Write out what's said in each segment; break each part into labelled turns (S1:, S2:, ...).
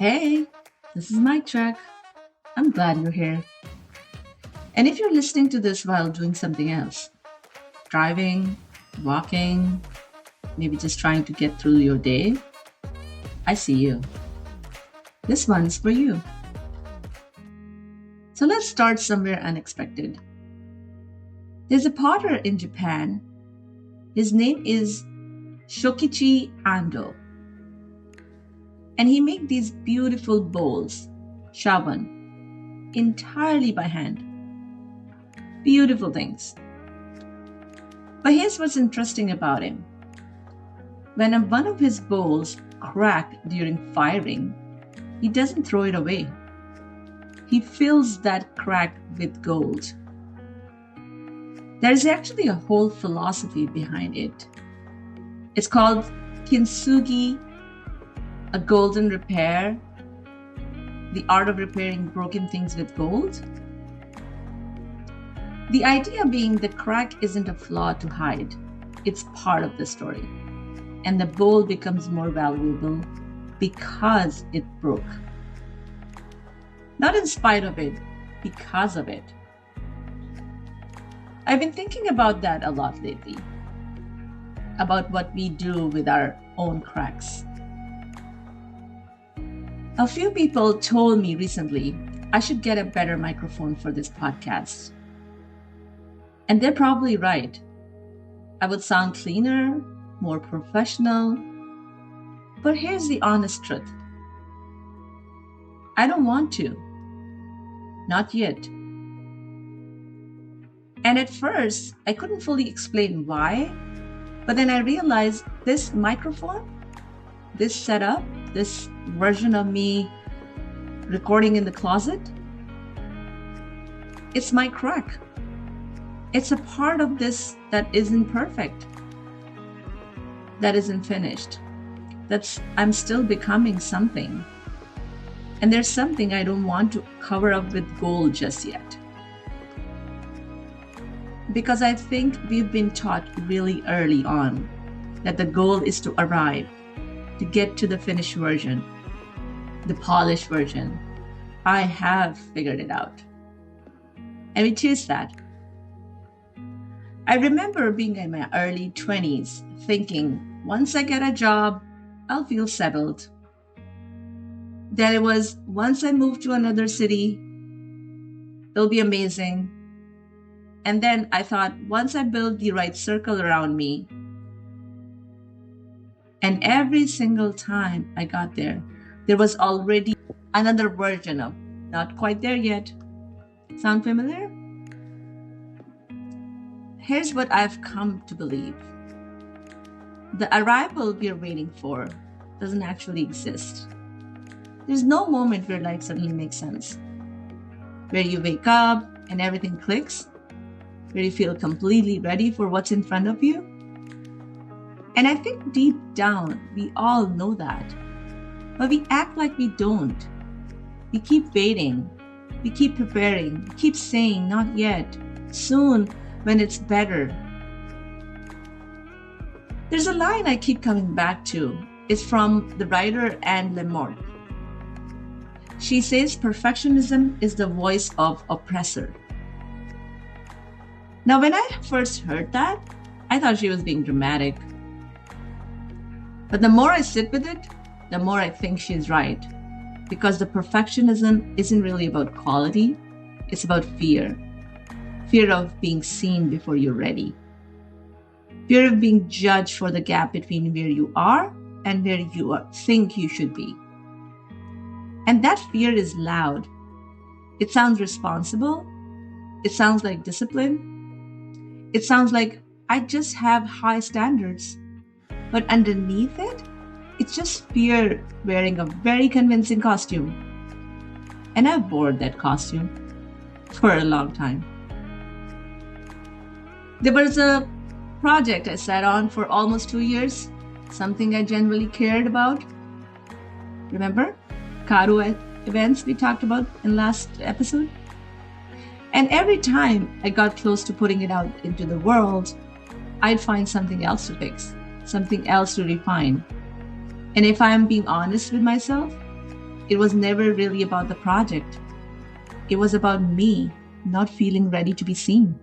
S1: Hey, this is Mike Track. I'm glad you're here. And if you're listening to this while doing something else, driving, walking, maybe just trying to get through your day, I see you. This one's for you. So let's start somewhere unexpected. There's a potter in Japan. His name is Shokichi Ando. And he made these beautiful bowls, shaban, entirely by hand. Beautiful things. But here's what's interesting about him. When one of his bowls cracked during firing, he doesn't throw it away. He fills that crack with gold. There's actually a whole philosophy behind it. It's called kintsugi, a golden repair, the art of repairing broken things with gold. The idea being the crack isn't a flaw to hide, it's part of the story. And the bowl becomes more valuable because it broke. Not in spite of it, because of it. I've been thinking about that a lot lately, about what we do with our own cracks. A few people told me recently I should get a better microphone for this podcast. And they're probably right. I would sound cleaner, more professional. But here's the honest truth. I don't want to. Not yet. And at first, I couldn't fully explain why. But then I realized this microphone, this setup, this version of me recording in the closet, it's my crack. It's a part of this that isn't perfect, that isn't finished, I'm still becoming something. And there's something I don't want to cover up with gold just yet. Because I think we've been taught really early on that the goal is to arrive, to get to the finished version, the polished version. I have figured it out. And we chase that. I remember being in my early 20s thinking, once I get a job, I'll feel settled. Then it was, once I move to another city, it'll be amazing. And then I thought, once I build the right circle around me, and every single time I got there, there was already another version of, not quite there yet. Sound familiar? Here's what I've come to believe. The arrival we're waiting for doesn't actually exist. There's no moment where life suddenly makes sense, where you wake up and everything clicks, where you feel completely ready for what's in front of you. And I think deep down, we all know that. But we act like we don't. We keep waiting. We keep preparing. We keep saying, not yet, soon, when it's better. There's a line I keep coming back to. It's from the writer Anne Lamott. She says perfectionism is the voice of oppressor. Now, when I first heard that, I thought she was being dramatic. But the more I sit with it, the more I think she's right. Because the perfectionism isn't really about quality, it's about fear. Fear of being seen before you're ready. Fear of being judged for the gap between where you are and where you think you should be. And that fear is loud. It sounds responsible. It sounds like discipline. It sounds like I just have high standards. But underneath it, it's just fear wearing a very convincing costume. And I've worn that costume for a long time. There was a project I sat on for almost 2 years, something I genuinely cared about. Remember? Karu events we talked about in last episode. And every time I got close to putting it out into the world, I'd find something else to fix, something else to refine. And if I'm being honest with myself, It was never really about the project. It was about me not feeling ready to be seen.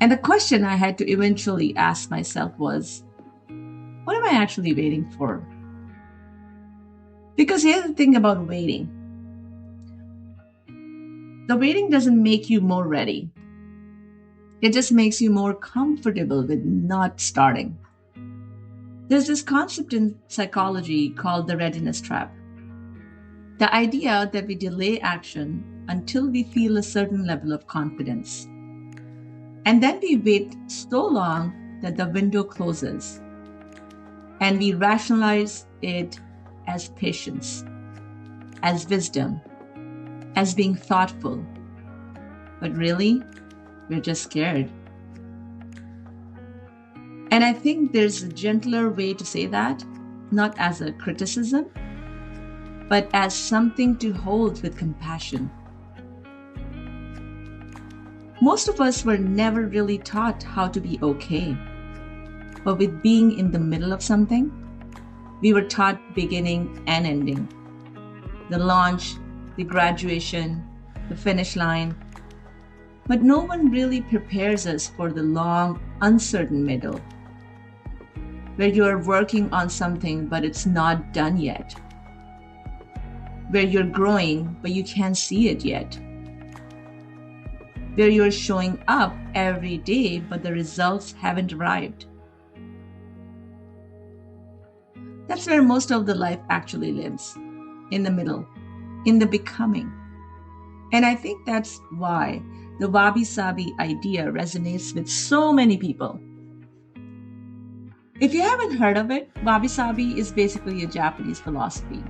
S1: And the question I had to eventually ask myself was, what am I actually waiting for? Because here's the thing about waiting. The waiting doesn't make you more ready. It just makes you more comfortable with not starting. There's this concept in psychology called the readiness trap. The idea that we delay action until we feel a certain level of confidence. And then we wait so long that the window closes. And we rationalize it as patience, as wisdom, as being thoughtful. But really, we're just scared. And I think there's a gentler way to say that, not as a criticism, but as something to hold with compassion. Most of us were never really taught how to be okay. But with being in the middle of something, we were taught beginning and ending. The launch, the graduation, the finish line. But no one really prepares us for the long, uncertain middle, where you are working on something but it's not done yet, where you're growing but you can't see it yet, where you're showing up every day but the results haven't arrived. That's where most of the life actually lives, in the middle, in the becoming. And I think that's why the wabi-sabi idea resonates with so many people. If you haven't heard of it, wabi-sabi is basically a Japanese philosophy.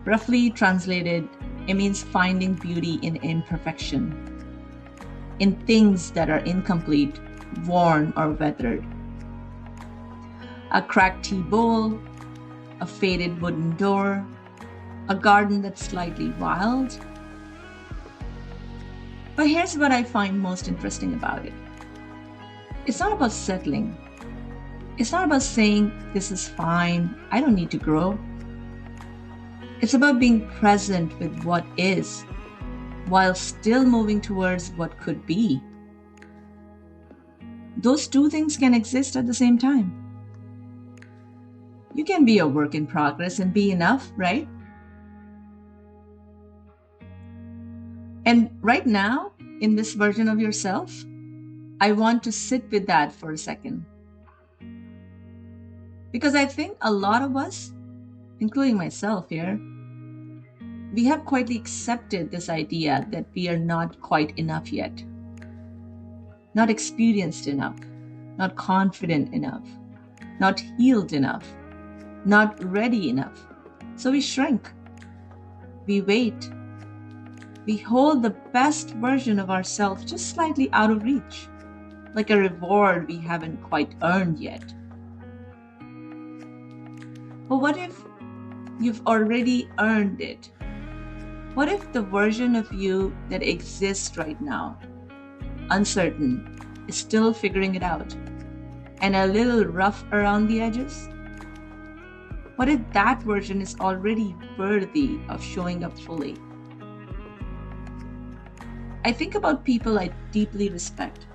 S1: Roughly translated, it means finding beauty in imperfection, in things that are incomplete, worn, or weathered. A cracked tea bowl, a faded wooden door, a garden that's slightly wild. But here's what I find most interesting about it. It's not about settling. It's not about saying, this is fine, I don't need to grow. It's about being present with what is, while still moving towards what could be. Those two things can exist at the same time. You can be a work in progress and be enough, right? And right now, in this version of yourself, I want to sit with that for a second. Because I think a lot of us, including myself here, we have quietly accepted this idea that we are not quite enough yet, not experienced enough, not confident enough, not healed enough, not ready enough. So we shrink, we wait, we hold the best version of ourselves just slightly out of reach, like a reward we haven't quite earned yet. But what if you've already earned it? What if the version of you that exists right now, uncertain, is still figuring it out, and a little rough around the edges? What if that version is already worthy of showing up fully? I think about people I deeply respect.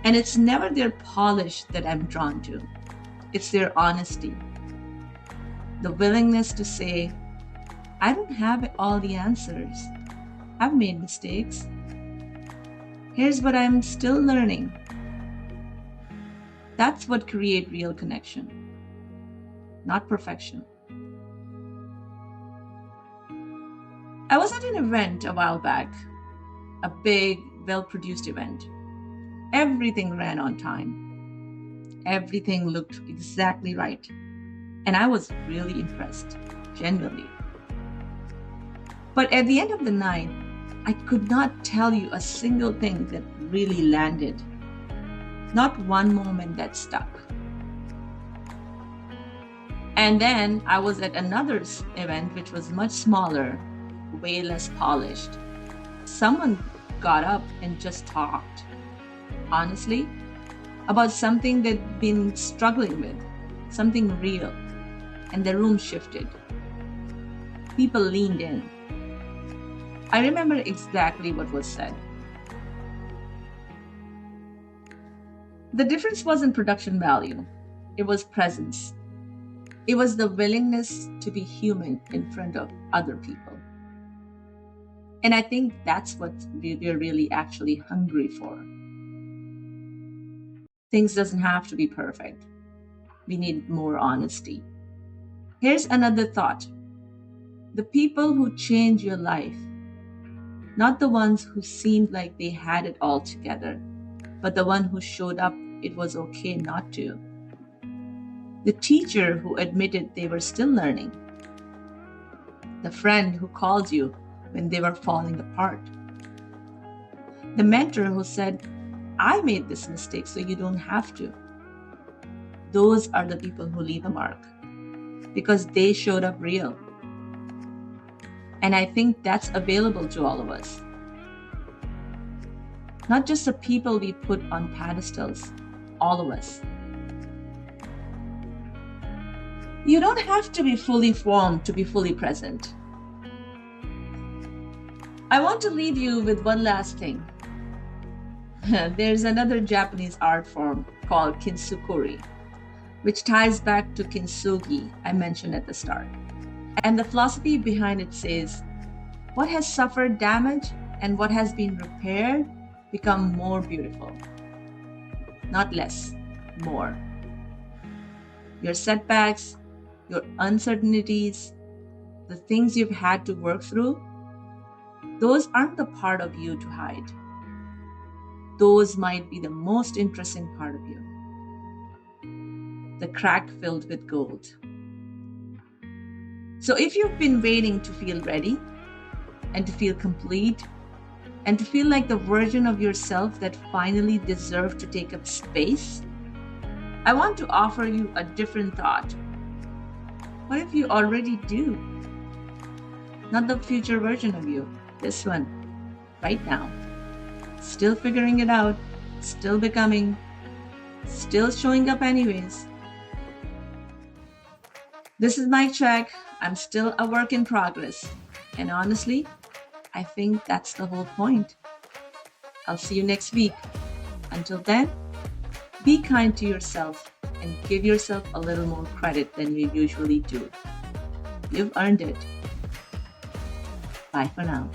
S1: And it's never their polish that I'm drawn to. It's their honesty. The willingness to say, I don't have all the answers. I've made mistakes. Here's what I'm still learning. That's what creates real connection, not perfection. I was at an event a while back, a big, well-produced event. Everything ran on time. Everything looked exactly right. And I was really impressed, genuinely. But at the end of the night, I could not tell you a single thing that really landed. Not one moment that stuck. And then I was at another event which was much smaller, way less polished. Someone got up and just talked, honestly, about something they'd been struggling with, something real, and the room shifted. People leaned in. I remember exactly what was said. The difference wasn't production value, it was presence. It was the willingness to be human in front of other people. And I think that's what we're really actually hungry for. Things doesn't have to be perfect. We need more honesty. Here's another thought. The people who change your life, not the ones who seemed like they had it all together, but the one who showed up it was okay not to. The teacher who admitted they were still learning. The friend who called you when they were falling apart. The mentor who said, I made this mistake so you don't have to. Those are the people who leave a mark because they showed up real. And I think that's available to all of us. Not just the people we put on pedestals, all of us. You don't have to be fully formed to be fully present. I want to leave you with one last thing. There's another Japanese art form called kintsukuroi, which ties back to kintsugi I mentioned at the start. And the philosophy behind it says, what has suffered damage and what has been repaired become more beautiful. Not less, more. Your setbacks, your uncertainties, the things you've had to work through, those aren't the part of you to hide. Those might be the most interesting part of you. The crack filled with gold. So if you've been waiting to feel ready and to feel complete and to feel like the version of yourself that finally deserved to take up space, I want to offer you a different thought. What if you already do? Not the future version of you, this one, right now. Still figuring it out, still becoming, still showing up anyways. This is Mic Check. I'm still a work in progress. And honestly, I think that's the whole point. I'll see you next week. Until then, be kind to yourself and give yourself a little more credit than you usually do. You've earned it. Bye for now.